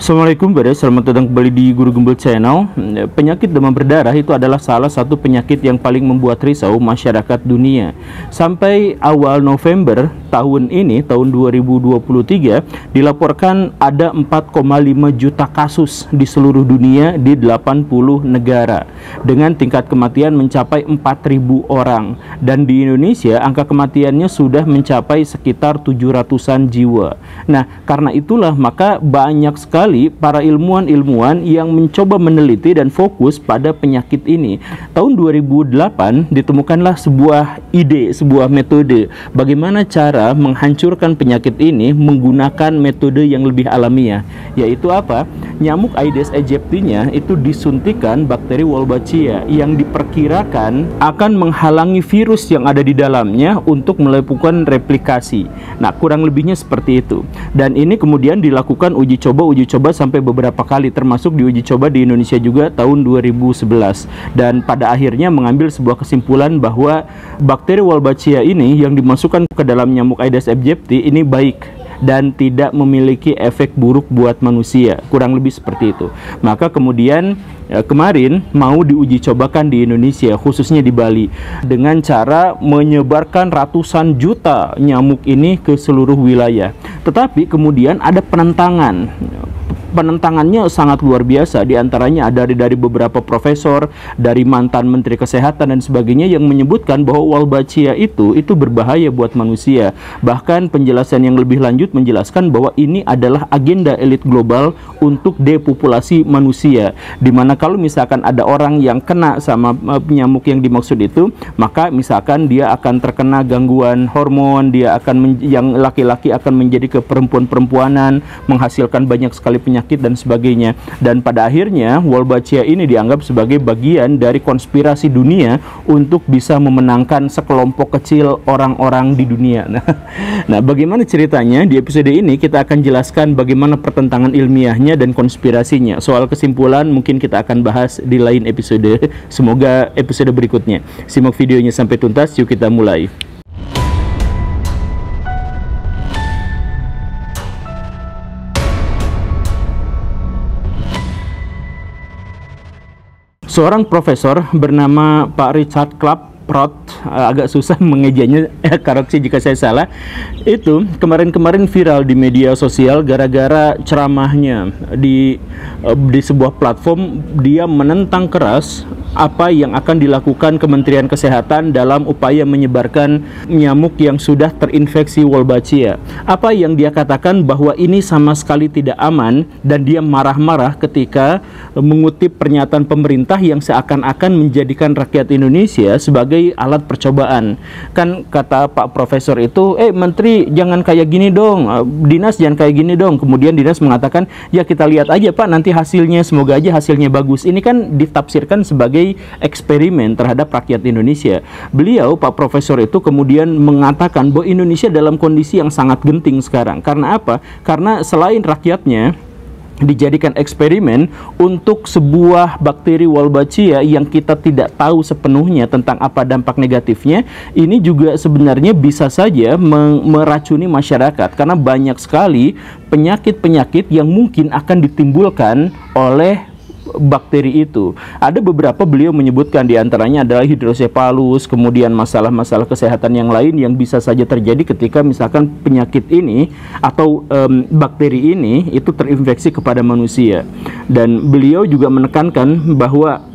Assalamualaikum guys, selamat datang kembali di Guru Gembel Channel. Penyakit demam berdarah itu adalah salah satu penyakit yang paling membuat risau masyarakat dunia. Sampai awal November tahun ini, tahun 2023, dilaporkan ada 4,5 juta kasus di seluruh dunia di 80 negara dengan tingkat kematian mencapai 4.000 orang. Dan di Indonesia angka kematiannya sudah mencapai sekitar 700-an jiwa. Nah, karena itulah maka banyak sekali para ilmuwan-ilmuwan yang mencoba meneliti dan fokus pada penyakit ini. Tahun 2008 ditemukanlah sebuah ide, sebuah metode bagaimana cara menghancurkan penyakit ini menggunakan metode yang lebih alamiah, yaitu apa? Nyamuk Aedes aegypti-nya itu disuntikan bakteri Wolbachia yang diperkirakan akan menghalangi virus yang ada di dalamnya untuk melakukan replikasi. Nah, kurang lebihnya seperti itu. Dan ini kemudian dilakukan uji coba sampai beberapa kali, termasuk diuji coba di Indonesia juga tahun 2011. Dan pada akhirnya mengambil sebuah kesimpulan bahwa bakteri Wolbachia ini yang dimasukkan ke dalam nyamuk Aedes aegypti ini baik dan tidak memiliki efek buruk buat manusia, kurang lebih seperti itu. Maka kemudian kemarin mau diuji cobakan di Indonesia, khususnya di Bali, dengan cara menyebarkan ratusan juta nyamuk ini ke seluruh wilayah. Tetapi kemudian ada penentangan. Penentangannya sangat luar biasa, diantaranya ada dari beberapa profesor, dari mantan menteri kesehatan dan sebagainya yang menyebutkan bahwa Wolbachia itu berbahaya buat manusia. Bahkan penjelasan yang lebih lanjut menjelaskan bahwa ini adalah agenda elit global untuk depopulasi manusia, dimana kalau misalkan ada orang yang kena sama penyamuk yang dimaksud itu, maka misalkan dia akan terkena gangguan hormon, dia akan yang laki-laki akan menjadi ke perempuan-perempuanan, menghasilkan banyak sekali penyakit dan sebagainya. Dan pada akhirnya Wolbachia ini dianggap sebagai bagian dari konspirasi dunia untuk bisa memenangkan sekelompok kecil orang-orang di dunia. Nah, bagaimana ceritanya? Di episode ini kita akan jelaskan bagaimana pertentangan ilmiahnya dan konspirasinya. Soal kesimpulan mungkin kita akan bahas di lain episode. Semoga episode berikutnya. Simak videonya sampai tuntas, yuk kita mulai. Seorang profesor bernama Pak Richard Klaproth, agak susah mengejanya, koreksi jika saya salah, itu kemarin-kemarin viral di media sosial gara-gara ceramahnya di sebuah platform. Dia menentang keras apa yang akan dilakukan Kementerian Kesehatan dalam upaya menyebarkan nyamuk yang sudah terinfeksi Wolbachia. Apa yang dia katakan bahwa ini sama sekali tidak aman, dan dia marah-marah ketika mengutip pernyataan pemerintah yang seakan-akan menjadikan rakyat Indonesia sebagai alat percobaan. Kan kata Pak Profesor itu, Menteri jangan kayak gini dong, Dinas jangan kayak gini dong. Kemudian Dinas mengatakan, ya kita lihat aja Pak nanti hasilnya, semoga aja hasilnya bagus. Ini kan ditafsirkan sebagai eksperimen terhadap rakyat Indonesia. Beliau, Pak Profesor itu kemudian mengatakan bahwa Indonesia dalam kondisi yang sangat genting sekarang. Karena apa? Karena selain rakyatnya dijadikan eksperimen untuk sebuah bakteri Wolbachia yang kita tidak tahu sepenuhnya tentang apa dampak negatifnya, ini juga sebenarnya bisa saja meracuni masyarakat, karena banyak sekali penyakit-penyakit yang mungkin akan ditimbulkan oleh bakteri itu. Ada beberapa beliau menyebutkan, diantaranya adalah hidrocephalus, kemudian masalah-masalah kesehatan yang lain yang bisa saja terjadi ketika misalkan penyakit ini atau bakteri ini itu terinfeksi kepada manusia. Dan beliau juga menekankan bahwa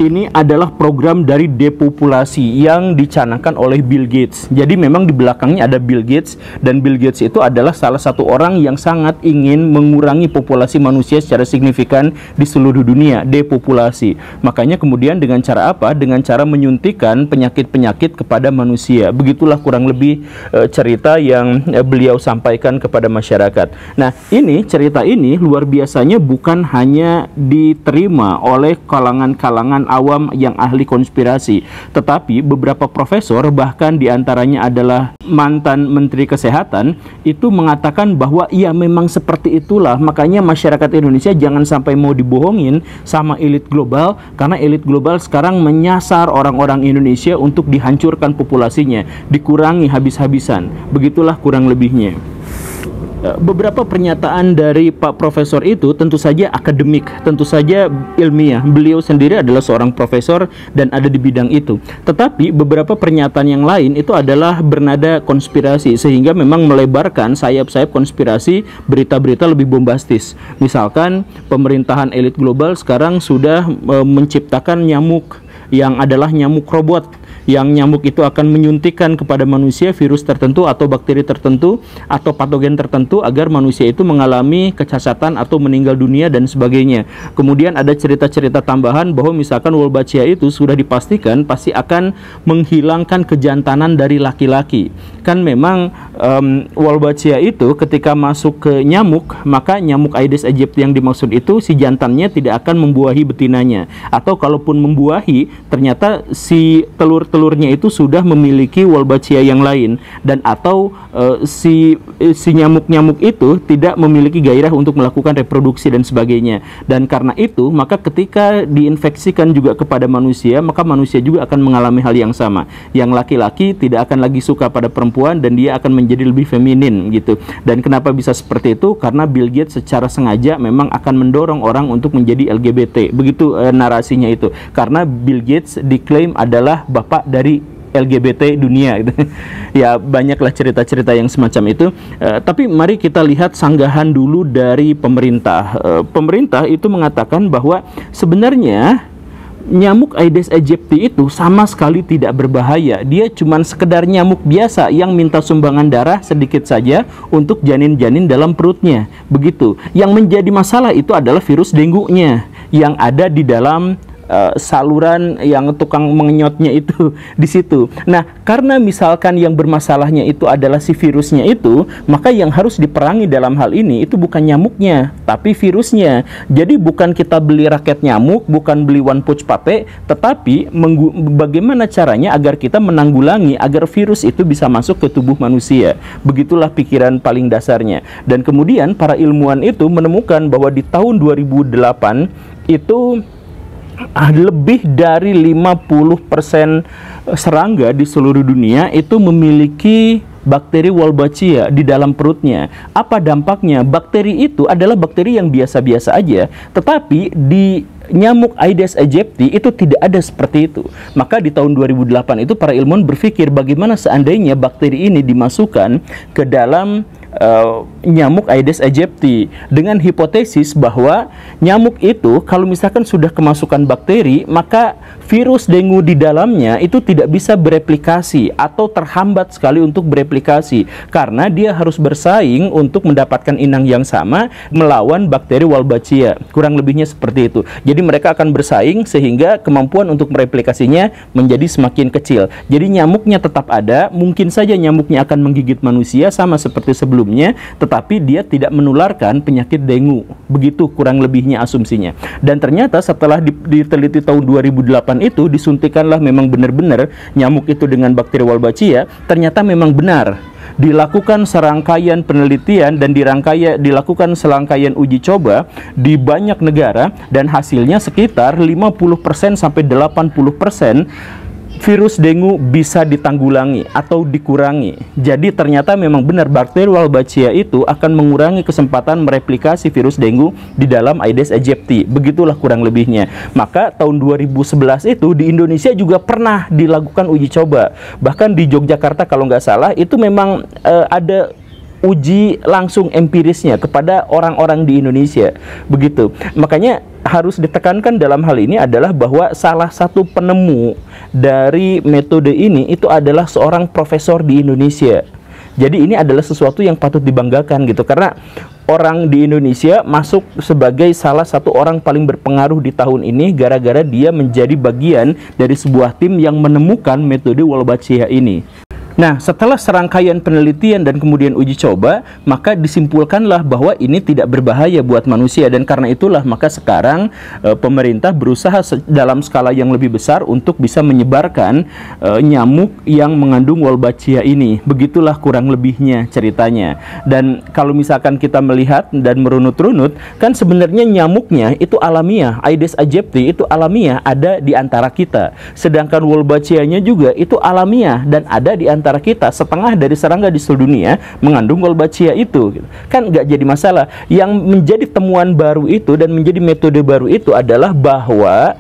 ini adalah program dari depopulasi yang dicanangkan oleh Bill Gates. Jadi memang di belakangnya ada Bill Gates, dan Bill Gates itu adalah salah satu orang yang sangat ingin mengurangi populasi manusia secara signifikan di seluruh dunia, depopulasi. Makanya kemudian dengan cara apa? Dengan cara menyuntikkan penyakit-penyakit kepada manusia. Begitulah kurang lebih cerita yang beliau sampaikan kepada masyarakat. Nah, ini cerita ini luar biasanya bukan hanya diterima oleh kalangan awam yang ahli konspirasi, tetapi beberapa profesor, bahkan diantaranya adalah mantan menteri kesehatan, itu mengatakan bahwa ya memang seperti itulah. Makanya masyarakat Indonesia jangan sampai mau dibohongin sama elit global, karena elit global sekarang menyasar orang-orang Indonesia untuk dihancurkan populasinya, dikurangi habis-habisan. Begitulah kurang lebihnya. Beberapa pernyataan dari Pak Profesor itu tentu saja akademik, tentu saja ilmiah. Beliau sendiri adalah seorang profesor dan ada di bidang itu. Tetapi beberapa pernyataan yang lain itu adalah bernada konspirasi, sehingga memang melebarkan sayap-sayap konspirasi, berita-berita lebih bombastis. Misalkan pemerintahan elit global sekarang sudah menciptakan nyamuk yang adalah nyamuk robot, yang nyamuk itu akan menyuntikkan kepada manusia virus tertentu atau bakteri tertentu atau patogen tertentu agar manusia itu mengalami kecacatan atau meninggal dunia dan sebagainya. Kemudian ada cerita-cerita tambahan bahwa misalkan Wolbachia itu sudah dipastikan pasti akan menghilangkan kejantanan dari laki-laki. Kan memang Wolbachia itu ketika masuk ke nyamuk, maka nyamuk Aedes aegypti yang dimaksud itu si jantannya tidak akan membuahi betinanya, atau kalaupun membuahi ternyata si telurnya itu sudah memiliki Wolbachia yang lain, dan atau si nyamuk-nyamuk itu tidak memiliki gairah untuk melakukan reproduksi dan sebagainya. Dan karena itu maka ketika diinfeksikan juga kepada manusia, maka manusia juga akan mengalami hal yang sama. Yang laki-laki tidak akan lagi suka pada perempuan dan dia akan menjadi lebih feminin gitu. Dan kenapa bisa seperti itu? Karena Bill Gates secara sengaja memang akan mendorong orang untuk menjadi LGBT. Begitu narasinya itu. Karena Bill Gates diklaim adalah bapak dari LGBT dunia gitu. Ya banyaklah cerita-cerita yang semacam itu. Tapi mari kita lihat sanggahan dulu dari pemerintah. Pemerintah itu mengatakan bahwa sebenarnya nyamuk Aedes aegypti itu sama sekali tidak berbahaya. Dia cuma sekedar nyamuk biasa yang minta sumbangan darah sedikit saja untuk janin-janin dalam perutnya. Begitu. Yang menjadi masalah itu adalah virus dengue-nya yang ada di dalam saluran yang tukang mengenyotnya itu di situ. Nah, karena misalkan yang bermasalahnya itu adalah si virusnya itu, maka yang harus diperangi dalam hal ini itu bukan nyamuknya, tapi virusnya. Jadi bukan kita beli raket nyamuk, bukan beli one punch pape, tetapi bagaimana caranya agar kita menanggulangi agar virus itu bisa masuk ke tubuh manusia. Begitulah pikiran paling dasarnya. Dan kemudian para ilmuwan itu menemukan bahwa di tahun 2008 itu lebih dari 50% serangga di seluruh dunia itu memiliki bakteri Wolbachia di dalam perutnya. Apa dampaknya? Bakteri itu adalah bakteri yang biasa-biasa aja, tetapi di nyamuk Aedes aegypti itu tidak ada seperti itu. Maka di tahun 2008 itu para ilmuwan berpikir bagaimana seandainya bakteri ini dimasukkan ke dalam nyamuk Aedes aegypti dengan hipotesis bahwa nyamuk itu kalau misalkan sudah kemasukan bakteri, maka virus dengue di dalamnya itu tidak bisa bereplikasi atau terhambat sekali untuk bereplikasi karena dia harus bersaing untuk mendapatkan inang yang sama melawan bakteri Wolbachia. Kurang lebihnya seperti itu. Jadi mereka akan bersaing sehingga kemampuan untuk mereplikasinya menjadi semakin kecil. Jadi nyamuknya tetap ada, mungkin saja nyamuknya akan menggigit manusia sama seperti sebelumnya, tetapi dia tidak menularkan penyakit dengue. Begitu kurang lebihnya asumsinya. Dan ternyata setelah diteliti tahun 2008 itu disuntikanlah memang benar-benar nyamuk itu dengan bakteri Wolbachia, ternyata memang benar. Dilakukan serangkaian penelitian dan dilakukan serangkaian uji coba di banyak negara dan hasilnya sekitar 50% sampai 80% virus dengue bisa ditanggulangi atau dikurangi. Jadi ternyata memang benar bakteri Wolbachia itu akan mengurangi kesempatan mereplikasi virus dengue di dalam Aedes aegypti. Begitulah kurang lebihnya. Maka tahun 2011 itu di Indonesia juga pernah dilakukan uji coba. Bahkan di Yogyakarta kalau nggak salah itu memang ada uji langsung empirisnya kepada orang-orang di Indonesia. Begitu. Makanya harus ditekankan dalam hal ini adalah bahwa salah satu penemu dari metode ini itu adalah seorang profesor di Indonesia. Jadi ini adalah sesuatu yang patut dibanggakan gitu, karena orang di Indonesia masuk sebagai salah satu orang paling berpengaruh di tahun ini gara-gara dia menjadi bagian dari sebuah tim yang menemukan metode Wolbachia ini. Nah, setelah serangkaian penelitian dan kemudian uji coba, maka disimpulkanlah bahwa ini tidak berbahaya buat manusia, dan karena itulah maka sekarang pemerintah berusaha dalam skala yang lebih besar untuk bisa menyebarkan nyamuk yang mengandung Wolbachia ini. Begitulah kurang lebihnya ceritanya. Dan kalau misalkan kita melihat dan merunut-runut, kan sebenarnya nyamuknya itu alamiah, Aedes aegypti itu alamiah ada di antara kita. Sedangkan Wolbachia-nya juga itu alamiah dan ada di antara antara kita, setengah dari serangga di seluruh dunia mengandung Wolbachia itu gitu. Kan nggak jadi masalah. Yang menjadi temuan baru itu dan menjadi metode baru itu adalah bahwa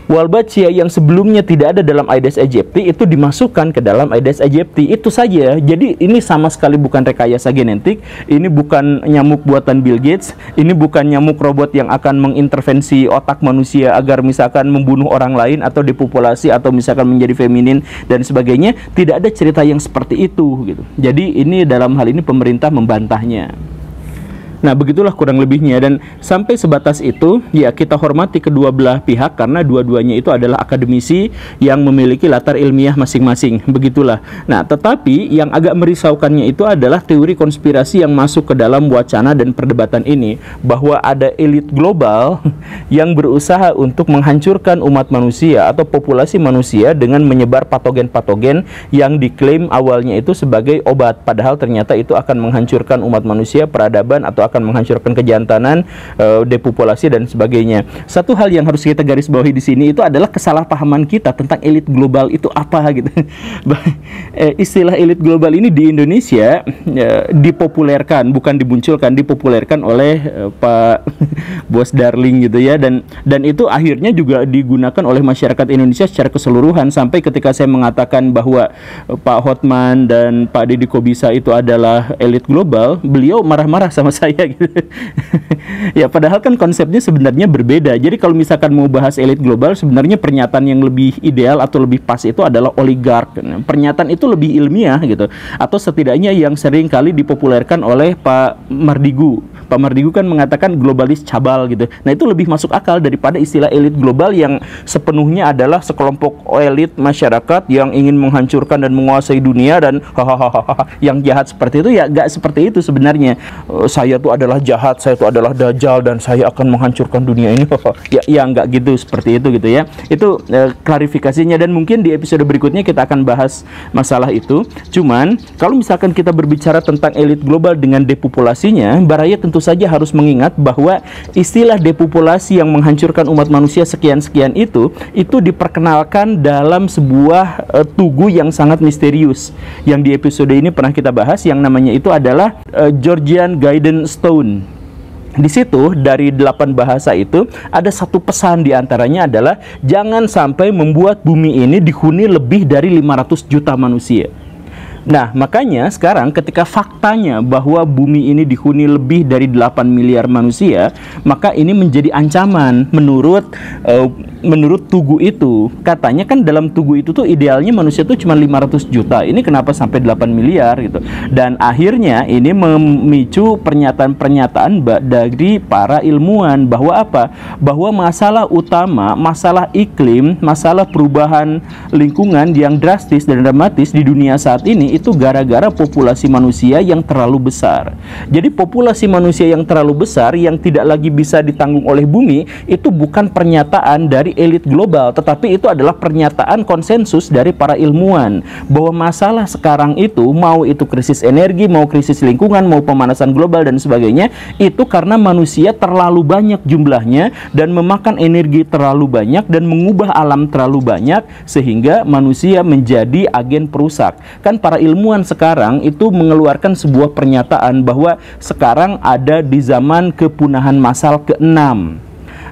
Wolbachia yang sebelumnya tidak ada dalam Aedes aegypti itu dimasukkan ke dalam Aedes aegypti. Itu saja. Jadi ini sama sekali bukan rekayasa genetik, ini bukan nyamuk buatan Bill Gates, ini bukan nyamuk robot yang akan mengintervensi otak manusia agar misalkan membunuh orang lain atau depopulasi atau misalkan menjadi feminin dan sebagainya. Tidak ada cerita yang seperti itu gitu. Jadi ini dalam hal ini pemerintah membantahnya. Nah, begitulah kurang lebihnya, dan sampai sebatas itu ya kita hormati kedua belah pihak karena dua-duanya itu adalah akademisi yang memiliki latar ilmiah masing-masing. Begitulah. Nah, tetapi yang agak merisaukannya itu adalah teori konspirasi yang masuk ke dalam wacana dan perdebatan ini, bahwa ada elit global yang berusaha untuk menghancurkan umat manusia atau populasi manusia dengan menyebar patogen-patogen yang diklaim awalnya itu sebagai obat, padahal ternyata itu akan menghancurkan umat manusia, peradaban, atau akan menghancurkan kejantanan, depopulasi dan sebagainya. Satu hal yang harus kita garis bawahi di sini itu adalah kesalahpahaman kita tentang elit global itu apa gitu. Istilah elit global ini di Indonesia dipopulerkan, bukan dimunculkan, dipopulerkan oleh Pak Bos Darling gitu ya, dan itu akhirnya juga digunakan oleh masyarakat Indonesia secara keseluruhan, sampai ketika saya mengatakan bahwa Pak Hotman dan Pak Deddy Kobisa itu adalah elit global, beliau marah-marah sama saya gitu. Ya padahal kan konsepnya sebenarnya berbeda. Jadi kalau misalkan mau bahas elit global, sebenarnya pernyataan yang lebih ideal atau lebih pas itu adalah oligark. Pernyataan itu lebih ilmiah gitu, atau setidaknya yang sering kali dipopulerkan oleh Pak Mardigu. Pak Mardigu kan mengatakan globalis cabal gitu. Nah itu lebih masuk akal daripada istilah elit global yang sepenuhnya adalah sekelompok elit masyarakat yang ingin menghancurkan dan menguasai dunia dan yang jahat seperti itu. Ya gak seperti itu sebenarnya. Saya tuh adalah jahat, saya tuh adalah dajjal, dan saya akan menghancurkan dunia ini. Ya nggak gitu, seperti itu gitu ya. Itu klarifikasinya, dan mungkin di episode berikutnya kita akan bahas masalah itu. Cuman kalau misalkan kita berbicara tentang elit global dengan depopulasinya, Baraya tentu saja harus mengingat bahwa istilah depopulasi yang menghancurkan umat manusia sekian-sekian itu diperkenalkan dalam sebuah tugu yang sangat misterius yang di episode ini pernah kita bahas, yang namanya itu adalah Georgian Guidance Stone. Di situ dari 8 bahasa itu ada satu pesan, diantaranya adalah jangan sampai membuat bumi ini dihuni lebih dari 500 juta manusia. Nah, makanya sekarang ketika faktanya bahwa bumi ini dihuni lebih dari 8 miliar manusia, maka ini menjadi ancaman menurut tugu itu. Katanya kan dalam tugu itu tuh idealnya manusia tuh cuma 500 juta. Ini kenapa sampai 8 miliar gitu. Dan akhirnya ini memicu pernyataan-pernyataan dari para ilmuwan bahwa apa? Bahwa masalah utama, masalah iklim, masalah perubahan lingkungan yang drastis dan dramatis di dunia saat ini itu gara-gara populasi manusia yang terlalu besar. Jadi populasi manusia yang terlalu besar yang tidak lagi bisa ditanggung oleh bumi itu bukan pernyataan dari elit global, tetapi itu adalah pernyataan konsensus dari para ilmuwan bahwa masalah sekarang itu, mau itu krisis energi, mau krisis lingkungan, mau pemanasan global dan sebagainya, itu karena manusia terlalu banyak jumlahnya dan memakan energi terlalu banyak dan mengubah alam terlalu banyak sehingga manusia menjadi agen perusak. Kan para ilmuwan sekarang itu mengeluarkan sebuah pernyataan bahwa sekarang ada di zaman kepunahan massal ke-6,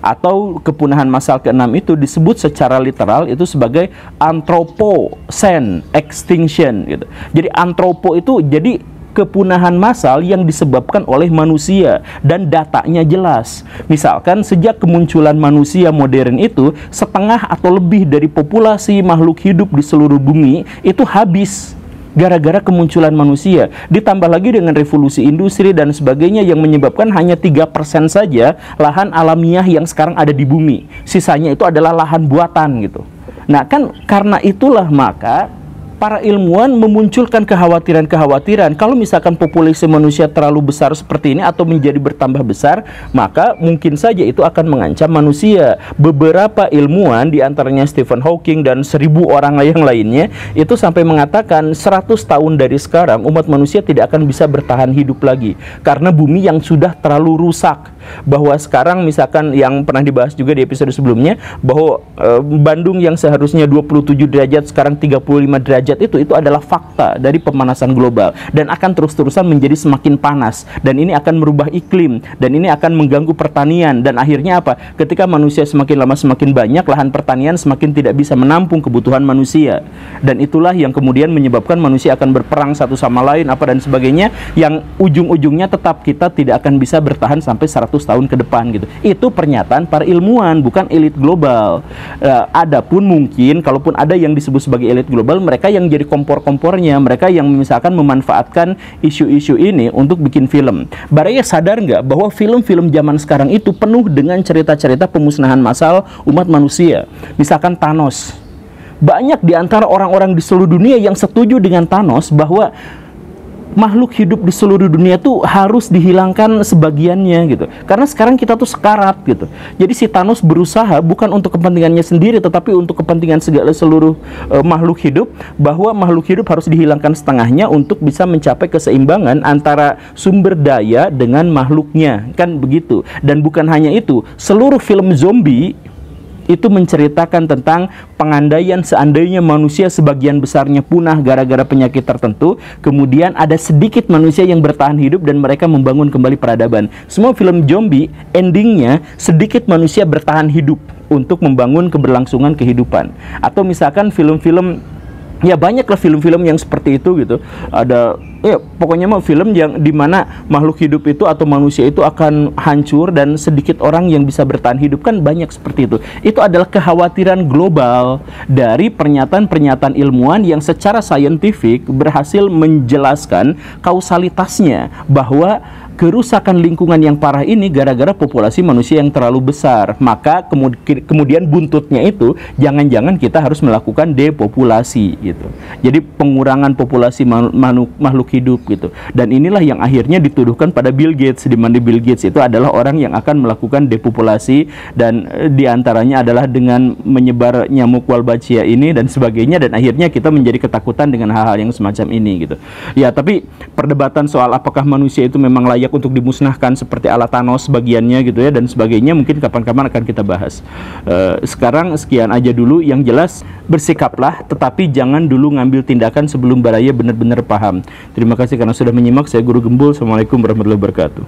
atau kepunahan massal ke-6 itu disebut secara literal itu sebagai Anthropocene extinction gitu. Jadi antropo itu jadi kepunahan massal yang disebabkan oleh manusia dan datanya jelas. Misalkan sejak kemunculan manusia modern itu, setengah atau lebih dari populasi makhluk hidup di seluruh bumi itu habis gara-gara kemunculan manusia. Ditambah lagi dengan revolusi industri dan sebagainya yang menyebabkan hanya 3% saja lahan alamiah yang sekarang ada di bumi. Sisanya itu adalah lahan buatan gitu. Nah kan karena itulah maka para ilmuwan memunculkan kekhawatiran-kekhawatiran kalau misalkan populasi manusia terlalu besar seperti ini atau menjadi bertambah besar, maka mungkin saja itu akan mengancam manusia. Beberapa ilmuwan, diantaranya Stephen Hawking dan 1000 orang yang lainnya, itu sampai mengatakan 100 tahun dari sekarang umat manusia tidak akan bisa bertahan hidup lagi karena bumi yang sudah terlalu rusak. bahwa sekarang misalkan yang pernah dibahas juga di episode sebelumnya, bahwa Bandung yang seharusnya 27 derajat sekarang 35 derajat itu adalah fakta dari pemanasan global dan akan terus-terusan menjadi semakin panas, dan ini akan merubah iklim, dan ini akan mengganggu pertanian, dan akhirnya apa? Ketika manusia semakin lama semakin banyak, lahan pertanian semakin tidak bisa menampung kebutuhan manusia, dan itulah yang kemudian menyebabkan manusia akan berperang satu sama lain apa dan sebagainya, yang ujung-ujungnya tetap kita tidak akan bisa bertahan sampai 100 tahun ke depan gitu. Itu pernyataan para ilmuwan, bukan elit global. Adapun mungkin kalaupun ada yang disebut sebagai elit global, mereka yang jadi kompor-kompornya, mereka yang misalkan memanfaatkan isu-isu ini untuk bikin film. Baraya sadar nggak bahwa film-film zaman sekarang itu penuh dengan cerita-cerita pemusnahan massal umat manusia. Misalkan Thanos. Banyak di antara orang-orang di seluruh dunia yang setuju dengan Thanos bahwa makhluk hidup di seluruh dunia tuh harus dihilangkan sebagiannya gitu. Karena sekarang kita tuh sekarat gitu. Jadi si Thanos berusaha bukan untuk kepentingannya sendiri, tetapi untuk kepentingan seluruh makhluk hidup, bahwa makhluk hidup harus dihilangkan setengahnya untuk bisa mencapai keseimbangan antara sumber daya dengan makhluknya. Kan begitu. Dan bukan hanya itu, seluruh film zombie itu menceritakan tentang pengandaian seandainya manusia sebagian besarnya punah gara-gara penyakit tertentu, kemudian ada sedikit manusia yang bertahan hidup dan mereka membangun kembali peradaban. Semua film zombie endingnya sedikit manusia bertahan hidup untuk membangun keberlangsungan kehidupan. Atau misalkan film-film, ya banyaklah film-film yang seperti itu gitu. Ada pokoknya mah film yang dimana makhluk hidup itu atau manusia itu akan hancur dan sedikit orang yang bisa bertahan hidup, kan banyak seperti itu. Itu adalah kekhawatiran global dari pernyataan-pernyataan ilmuwan yang secara saintifik berhasil menjelaskan kausalitasnya, bahwa kerusakan lingkungan yang parah ini gara-gara populasi manusia yang terlalu besar. Maka kemudian buntutnya itu jangan-jangan kita harus melakukan depopulasi gitu. Jadi pengurangan populasi makhluk hidup gitu. Dan inilah yang akhirnya dituduhkan pada Bill Gates, di mana Bill Gates itu adalah orang yang akan melakukan depopulasi, dan diantaranya adalah dengan menyebar nyamuk Wolbachia ini dan sebagainya, dan akhirnya kita menjadi ketakutan dengan hal-hal yang semacam ini gitu. Ya, tapi perdebatan soal apakah manusia itu memang layak untuk dimusnahkan seperti ala Thanos bagiannya gitu ya dan sebagainya, mungkin kapan-kapan akan kita bahas. Sekarang sekian aja dulu. Yang jelas bersikaplah, tetapi jangan dulu ngambil tindakan sebelum Baraya benar-benar paham. Terima kasih karena sudah menyimak. Saya Guru Gembul. Assalamualaikum warahmatullahi wabarakatuh.